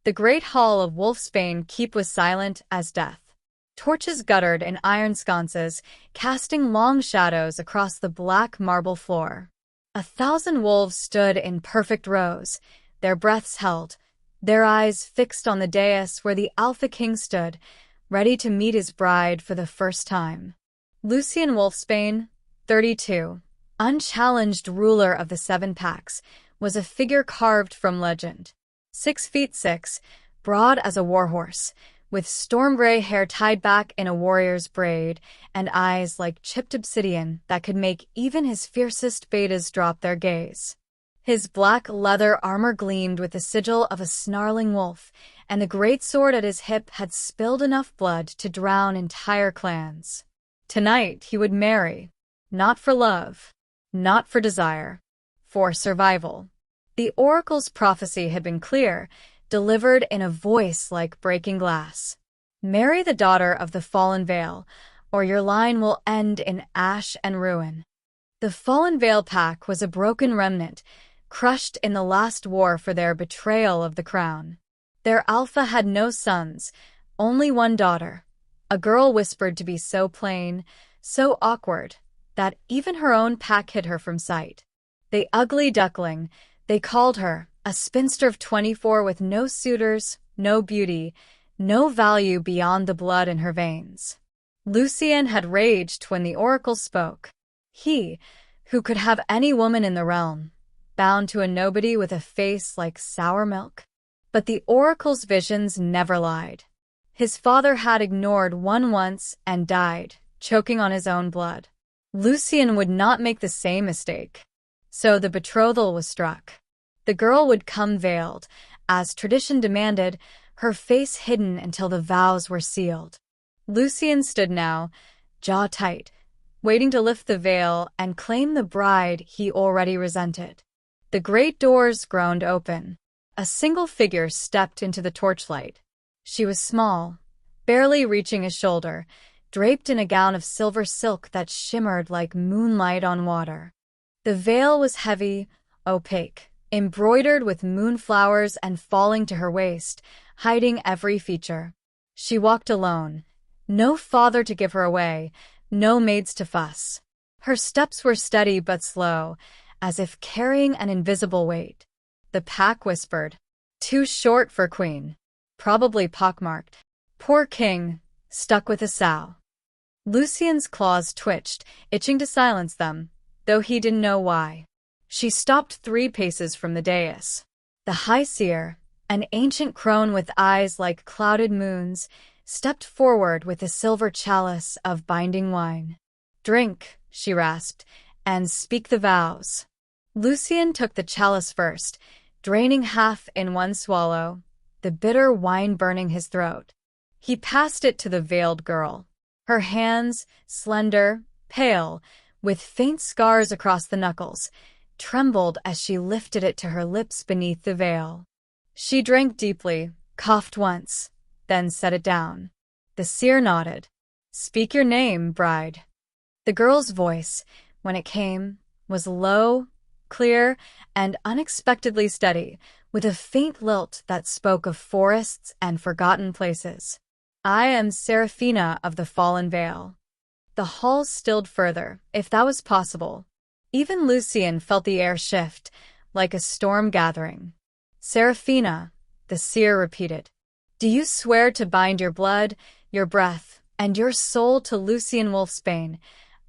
The great hall of Wolfsbane Keep was silent as death. Torches guttered in iron sconces, casting long shadows across the black marble floor. 1,000 wolves stood in perfect rows, their breaths held, their eyes fixed on the dais where the Alpha King stood, ready to meet his bride for the first time. Lucien Wolfsbane, 32, unchallenged ruler of the Seven Packs, was a figure carved from legend. 6'6", broad as a warhorse, with storm-gray hair tied back in a warrior's braid, and eyes like chipped obsidian that could make even his fiercest betas drop their gaze. His black leather armor gleamed with the sigil of a snarling wolf, and the great sword at his hip had spilled enough blood to drown entire clans. Tonight he would marry, not for love, not for desire, for survival. The oracle's prophecy had been clear, delivered in a voice like breaking glass. Marry the daughter of the fallen Veil, or your line will end in ash and ruin. The fallen Veil pack was a broken remnant, crushed in the last war for their betrayal of the crown. Their alpha had no sons, only one daughter, a girl whispered to be so plain, so awkward, that even her own pack hid her from sight. The ugly Duckling, they called her, a spinster of 24 with no suitors, no beauty, no value beyond the blood in her veins. Lucien had raged when the oracle spoke. He, who could have any woman in the realm, bound to a nobody with a face like sour milk. But the oracle's visions never lied. His father had ignored one once and died, choking on his own blood. Lucien would not make the same mistake. So the betrothal was struck. The girl would come veiled, as tradition demanded, her face hidden until the vows were sealed. Lucien stood now, jaw tight, waiting to lift the veil and claim the bride he already resented. The great doors groaned open. A single figure stepped into the torchlight. She was small, barely reaching his shoulder, draped in a gown of silver silk that shimmered like moonlight on water. The veil was heavy, opaque, embroidered with moonflowers and falling to her waist, hiding every feature. She walked alone, no father to give her away, no maids to fuss. Her steps were steady but slow, as if carrying an invisible weight. The pack whispered, "Too short for queen. Probably pockmarked. Poor king, stuck with a sow." Lucien's claws twitched, itching to silence them, though he didn't know why. She stopped 3 paces from the dais. The high seer, an ancient crone with eyes like clouded moons, stepped forward with a silver chalice of binding wine. "Drink," she rasped, "and speak the vows." Lucien took the chalice first, draining half in one swallow, the bitter wine burning his throat. He passed it to the veiled girl. Her hands, slender, pale, with faint scars across the knuckles, trembled as she lifted it to her lips beneath the veil. She drank deeply, coughed once, then set it down. The seer nodded. "Speak your name, bride." The girl's voice, when it came, was low, clear, and unexpectedly steady, with a faint lilt that spoke of forests and forgotten places. "I am Seraphina of the Fallen Veil." The hall stilled further, if that was possible. Even Lucien felt the air shift, like a storm gathering. "Seraphina," the seer repeated. "Do you swear to bind your blood, your breath, and your soul to Lucien Wolfsbane,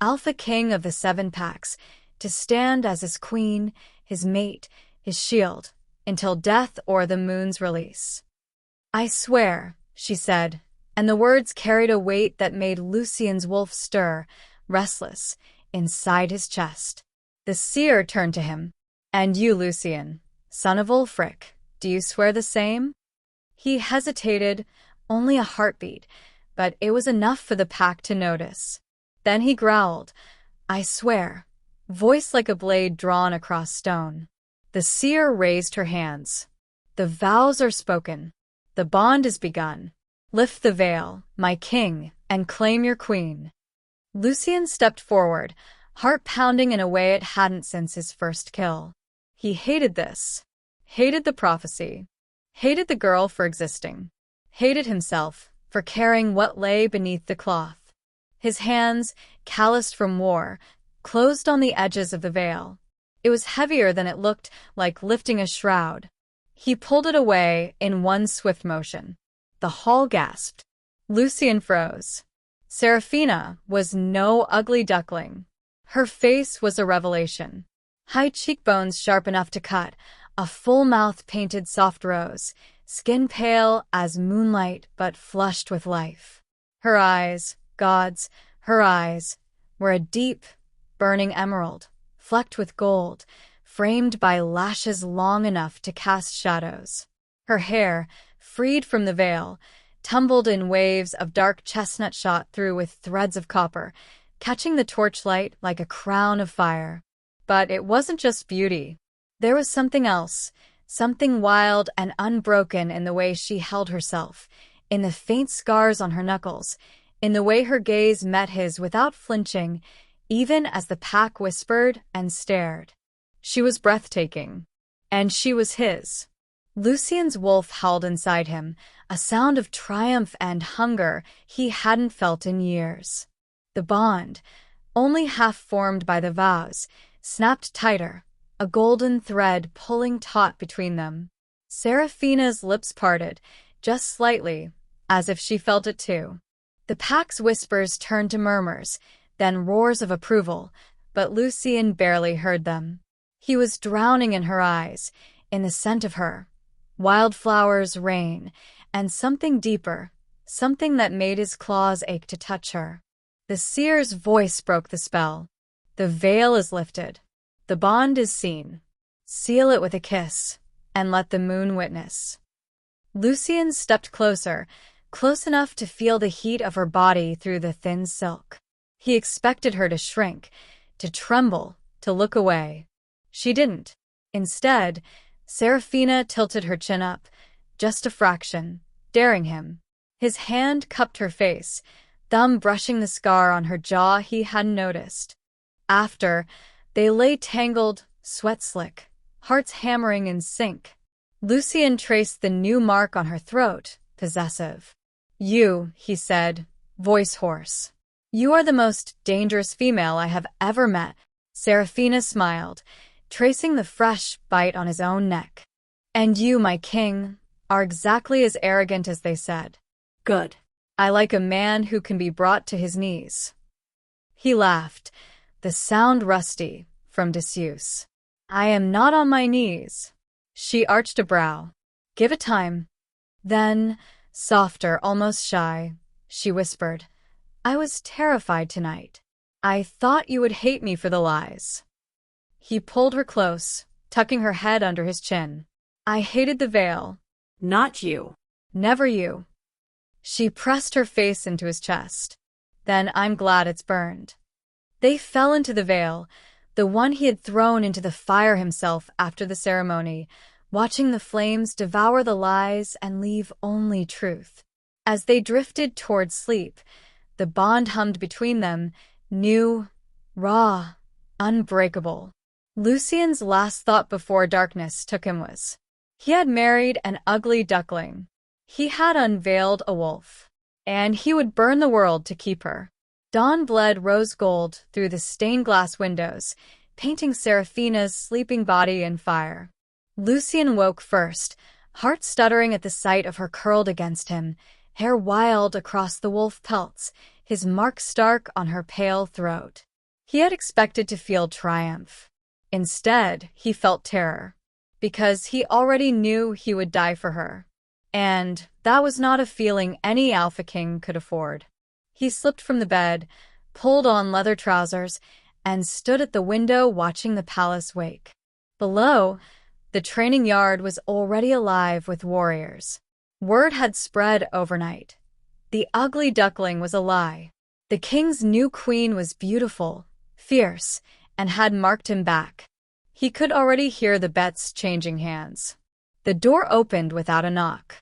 Alpha King of the 7 Packs, to stand as his queen, his mate, his shield, until death or the moon's release?" "I swear," she said, and the words carried a weight that made Lucien's wolf stir, restless, inside his chest. The seer turned to him. "And you, Lucien, son of Ulfric, do you swear the same?" He hesitated, only a heartbeat, but it was enough for the pack to notice. Then he growled, "I swear," voice like a blade drawn across stone. The seer raised her hands. "The vows are spoken. The bond is begun. Lift the veil, my king, and claim your queen." Lucien stepped forward, heart pounding in a way it hadn't since his first kill. He hated this. Hated the prophecy. Hated the girl for existing. Hated himself for carrying what lay beneath the cloth. His hands, calloused from war, closed on the edges of the veil. It was heavier than it looked, like lifting a shroud. He pulled it away in one swift motion. The hall gasped. Lucian froze. Seraphina was no ugly duckling. Her face was a revelation. High cheekbones sharp enough to cut, a full mouth painted soft rose, skin pale as moonlight but flushed with life. Her eyes, gods, her eyes, were a deep, burning emerald, flecked with gold, framed by lashes long enough to cast shadows. Her hair, freed from the veil, tumbled in waves of dark chestnut shot through with threads of copper, catching the torchlight like a crown of fire. But it wasn't just beauty. There was something else, something wild and unbroken in the way she held herself, in the faint scars on her knuckles, in the way her gaze met his without flinching, even as the pack whispered and stared. She was breathtaking. And she was his. Lucian's wolf howled inside him, a sound of triumph and hunger he hadn't felt in years. The bond, only half formed by the vows, snapped tighter, a golden thread pulling taut between them. Seraphina's lips parted, just slightly, as if she felt it too. The pack's whispers turned to murmurs, then roars of approval, but Lucian barely heard them. He was drowning in her eyes, in the scent of her. Wildflowers, rain, and something deeper, something that made his claws ache to touch her. The seer's voice broke the spell. The veil is lifted. The bond is seen. Seal it with a kiss, and let the moon witness. Lucian stepped closer, close enough to feel the heat of her body through the thin silk. He expected her to shrink, to tremble, to look away. She didn't. Instead, Seraphina tilted her chin up, just a fraction, daring him. His hand cupped her face, thumb brushing the scar on her jaw he hadn't noticed. After, they lay tangled, sweat-slick, hearts hammering in sync. Lucian traced the new mark on her throat, possessive. "You," he said, voice hoarse. "You are the most dangerous female I have ever met." Seraphina smiled, tracing the fresh bite on his own neck. "And you, my king, are exactly as arrogant as they said." "Good. I like a man who can be brought to his knees." He laughed, the sound rusty from disuse. "I am not on my knees." She arched a brow. "Give it time." Then, softer, almost shy, she whispered, "I was terrified tonight. I thought you would hate me for the lies." He pulled her close, tucking her head under his chin. "I hated the veil." "Not you." "Never you." She pressed her face into his chest. "Then I'm glad it's burned." They fell into the veil, the one he had thrown into the fire himself after the ceremony, watching the flames devour the lies and leave only truth. As they drifted toward sleep, the bond hummed between them, new, raw, unbreakable. Lucian's last thought before darkness took him was, he had married an ugly duckling. He had unveiled a wolf. And he would burn the world to keep her. Dawn bled rose gold through the stained glass windows, painting Seraphina's sleeping body in fire. Lucian woke first, heart stuttering at the sight of her curled against him, hair wild across the wolf pelts, his mark stark on her pale throat. He had expected to feel triumph. Instead, he felt terror, because he already knew he would die for her. And that was not a feeling any Alpha King could afford. He slipped from the bed, pulled on leather trousers, and stood at the window watching the palace wake. Below, the training yard was already alive with warriors. Word had spread overnight. The ugly duckling was a lie. The king's new queen was beautiful, fierce, and had marked him back. He could already hear the bets changing hands. The door opened without a knock.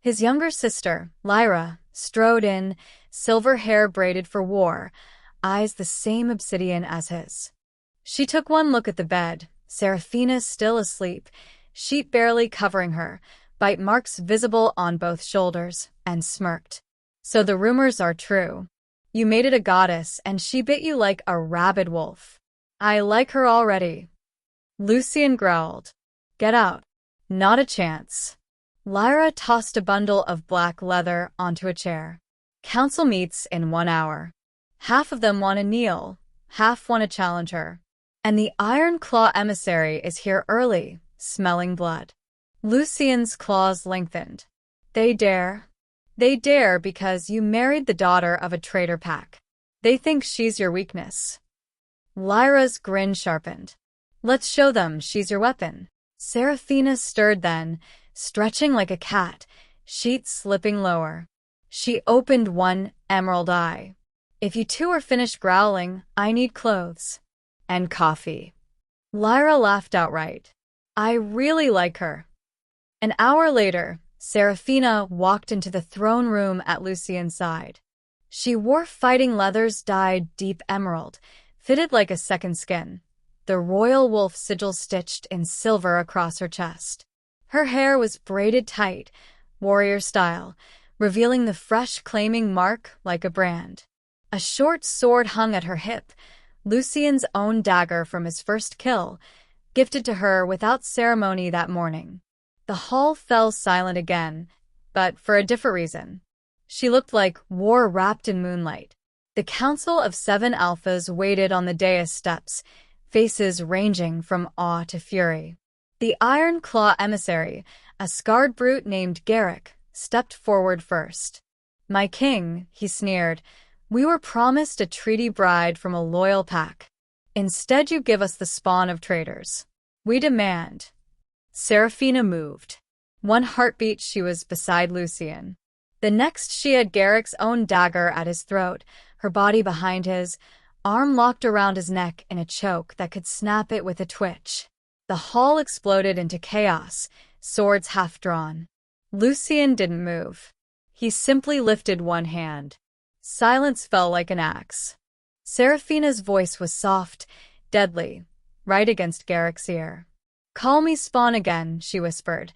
His younger sister, Lyra, strode in, silver hair braided for war, eyes the same obsidian as his. She took one look at the bed, Seraphina still asleep, sheet barely covering her, bite marks visible on both shoulders, and smirked. So the rumors are true. You mated a goddess and she bit you like a rabid wolf. I like her already. Lucien growled. Get out. Not a chance. Lyra tossed a bundle of black leather onto a chair. Council meets in 1 hour. Half of them want to kneel, half want to challenge her. And the Iron Claw emissary is here early, smelling blood. Lucien's claws lengthened. They dare. They dare because you married the daughter of a traitor pack. They think she's your weakness. Lyra's grin sharpened. Let's show them she's your weapon. Seraphina stirred then, stretching like a cat, sheets slipping lower. She opened one emerald eye. If you two are finished growling, I need clothes. And coffee. Lyra laughed outright. I really like her. An hour later, Seraphina walked into the throne room at Lucien's side. She wore fighting leathers dyed deep emerald, fitted like a second skin, the royal wolf sigil stitched in silver across her chest. Her hair was braided tight, warrior style, revealing the fresh claiming mark like a brand. A short sword hung at her hip, Lucien's own dagger from his first kill, gifted to her without ceremony that morning. The hall fell silent again, but for a different reason. She looked like war wrapped in moonlight. The Council of 7 Alphas waited on the dais steps, faces ranging from awe to fury. The Iron Claw emissary, a scarred brute named Garrick, stepped forward first. My king, he sneered, we were promised a treaty bride from a loyal pack. Instead you give us the spawn of traitors. We demand. Seraphina moved. One heartbeat she was beside Lucien. The next she had Garrick's own dagger at his throat, her body behind his, arm locked around his neck in a choke that could snap it with a twitch. The hall exploded into chaos, swords half drawn. Lucien didn't move. He simply lifted one hand. Silence fell like an axe. Seraphina's voice was soft, deadly, right against Garrick's ear. Call me Spawn again, she whispered,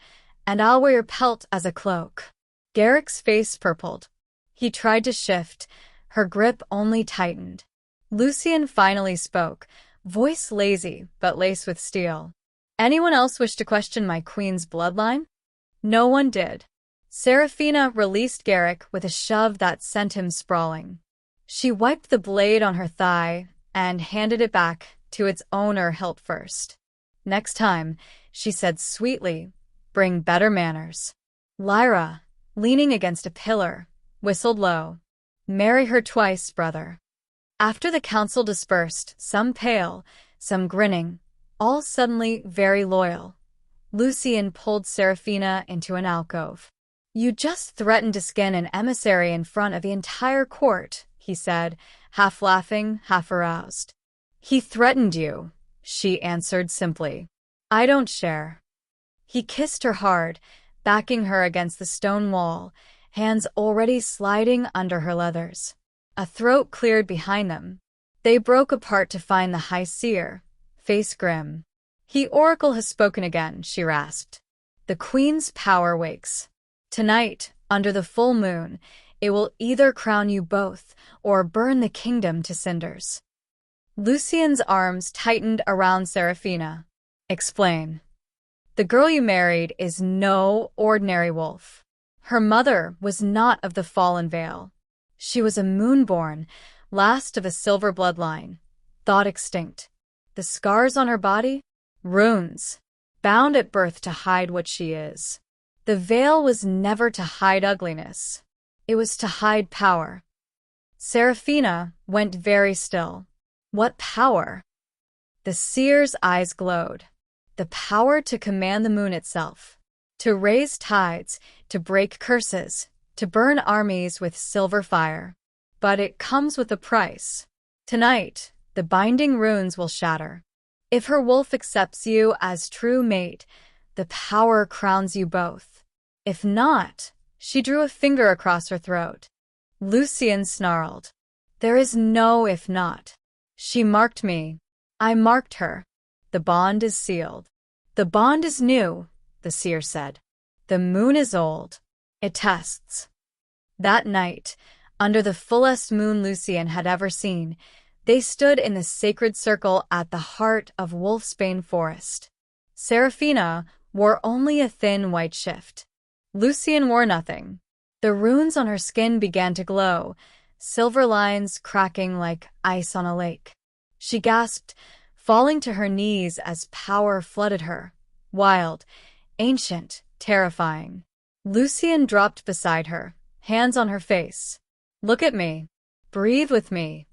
and I'll wear your pelt as a cloak. Garrick's face purpled. He tried to shift, her grip only tightened. Lucien finally spoke, voice lazy but laced with steel. Anyone else wish to question my queen's bloodline? No one did. Seraphina released Garrick with a shove that sent him sprawling. She wiped the blade on her thigh and handed it back to its owner hilt first. Next time, she said sweetly, bring better manners. Lyra, leaning against a pillar, whistled low. Marry her twice, brother. After the council dispersed, some pale, some grinning, all suddenly very loyal, Lucien pulled Seraphina into an alcove. You just threatened to skin an emissary in front of the entire court, he said, half laughing, half aroused. He threatened you, she answered simply. I don't share. He kissed her hard, backing her against the stone wall, hands already sliding under her leathers. A throat cleared behind them. They broke apart to find the High Seer, face grim. The oracle has spoken again, she rasped. The queen's power wakes. Tonight, under the full moon, it will either crown you both or burn the kingdom to cinders. Lucien's arms tightened around Seraphina. Explain. The girl you married is no ordinary wolf. Her mother was not of the fallen Veil. She was a moonborn, last of a silver bloodline, thought extinct. The scars on her body? Runes, bound at birth to hide what she is. The veil was never to hide ugliness. It was to hide power. Seraphina went very still. What power? The seer's eyes glowed. The power to command the moon itself. To raise tides, to break curses, to burn armies with silver fire. But it comes with a price. Tonight, the binding runes will shatter. If her wolf accepts you as true mate, the power crowns you both. If not, she drew a finger across her throat. Lucien snarled. There is no if not. She marked me. I marked her. The bond is sealed. The bond is new, the seer said. The moon is old. It tests. That night, under the fullest moon Lucien had ever seen, they stood in the sacred circle at the heart of Wolfsbane Forest. Seraphina wore only a thin white shift. Lucien wore nothing. The runes on her skin began to glow, silver lines cracking like ice on a lake. She gasped, falling to her knees as power flooded her. Wild, ancient, terrifying. Lucien dropped beside her, hands on her face. "Look at me. Breathe with me."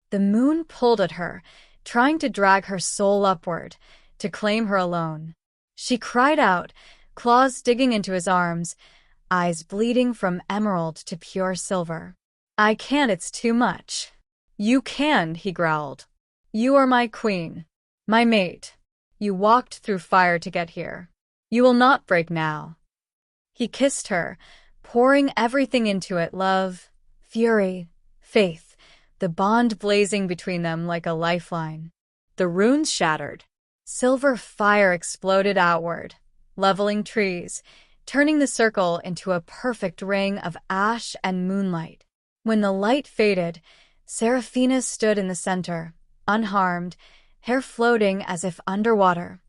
The moon pulled at her, trying to drag her soul upward, to claim her alone. She cried out, claws digging into his arms, eyes bleeding from emerald to pure silver. "I can't, it's too much." "You can," he growled. "You are my queen, my mate. You walked through fire to get here. You will not break now." He kissed her, pouring everything into it, love, fury, faith, the bond blazing between them like a lifeline. The runes shattered. Silver fire exploded outward, leveling trees, turning the circle into a perfect ring of ash and moonlight. When the light faded, Seraphina stood in the center, unharmed, hair floating as if underwater,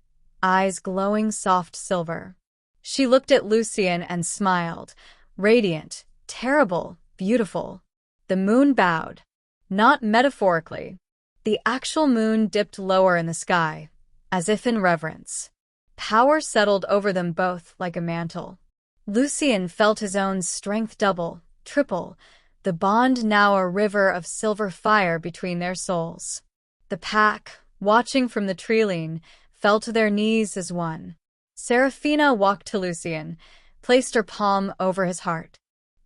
eyes glowing soft silver. She looked at Lucien and smiled, radiant, terrible, beautiful. The moon bowed. Not metaphorically. The actual moon dipped lower in the sky, as if in reverence. Power settled over them both like a mantle. Lucien felt his own strength double, triple, the bond now a river of silver fire between their souls. The pack, watching from the treeline, fell to their knees as one. Seraphina walked to Lucien, placed her palm over his heart.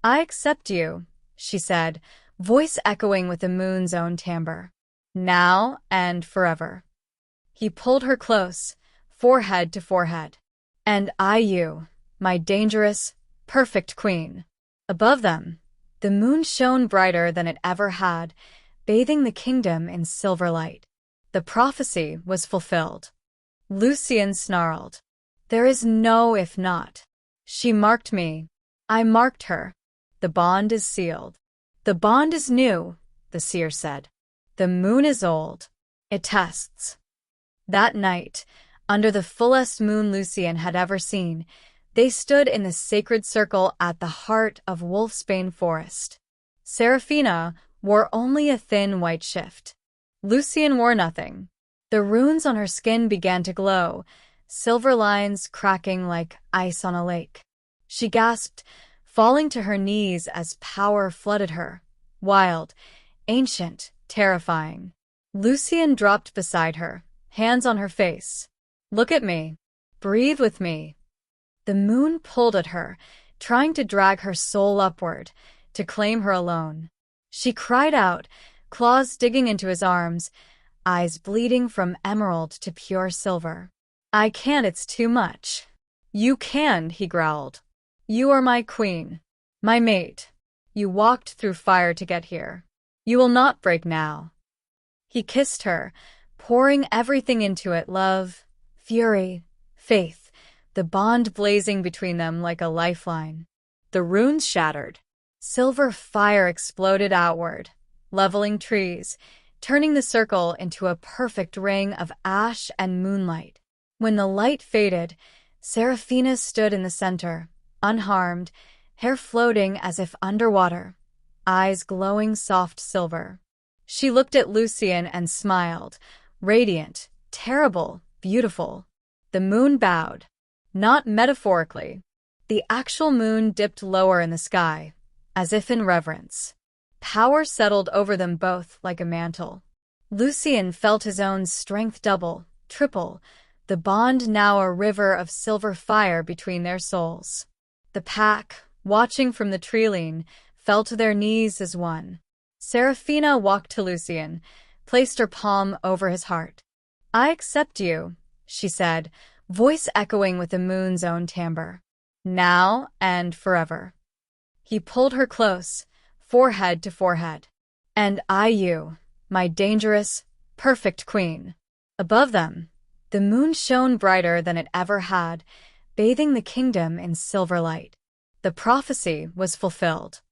"I accept you," she said, voice echoing with the moon's own timbre. "Now and forever." He pulled her close, forehead to forehead. "And I you, my dangerous, perfect queen." Above them, the moon shone brighter than it ever had, bathing the kingdom in silver light. The prophecy was fulfilled. Lucien snarled. "There is no if not. She marked me. I marked her. The bond is sealed." "The bond is new," the seer said. "The moon is old. It tests." That night, under the fullest moon Lucien had ever seen, they stood in the sacred circle at the heart of Wolfsbane Forest. Seraphina wore only a thin white shift. Lucien wore nothing. The runes on her skin began to glow, silver lines cracking like ice on a lake. She gasped, falling to her knees as power flooded her. Wild, ancient, terrifying. Lucien dropped beside her, hands on her face. "Look at me. Breathe with me." The moon pulled at her, trying to drag her soul upward, to claim her alone. She cried out, claws digging into his arms, eyes bleeding from emerald to pure silver. "I can't, it's too much." "You can," he growled. "You are my queen, my mate. You walked through fire to get here. You will not break now." He kissed her, pouring everything into it, love, fury, faith, the bond blazing between them like a lifeline. The runes shattered. Silver fire exploded outward, leveling trees, turning the circle into a perfect ring of ash and moonlight. When the light faded, Seraphina stood in the center, unharmed, hair floating as if underwater, eyes glowing soft silver. She looked at Lucien and smiled, radiant, terrible, beautiful. The moon bowed. Not metaphorically. The actual moon dipped lower in the sky, as if in reverence. Power settled over them both like a mantle. Lucien felt his own strength double, triple, the bond now a river of silver fire between their souls. The pack, watching from the treeline, fell to their knees as one. Seraphina walked to Lucien, placed her palm over his heart. "I accept you," she said, voice echoing with the moon's own timbre. "Now and forever." He pulled her close, forehead to forehead. "And I you, my dangerous, perfect queen." Above them, the moon shone brighter than it ever had, bathing the kingdom in silver light. The prophecy was fulfilled.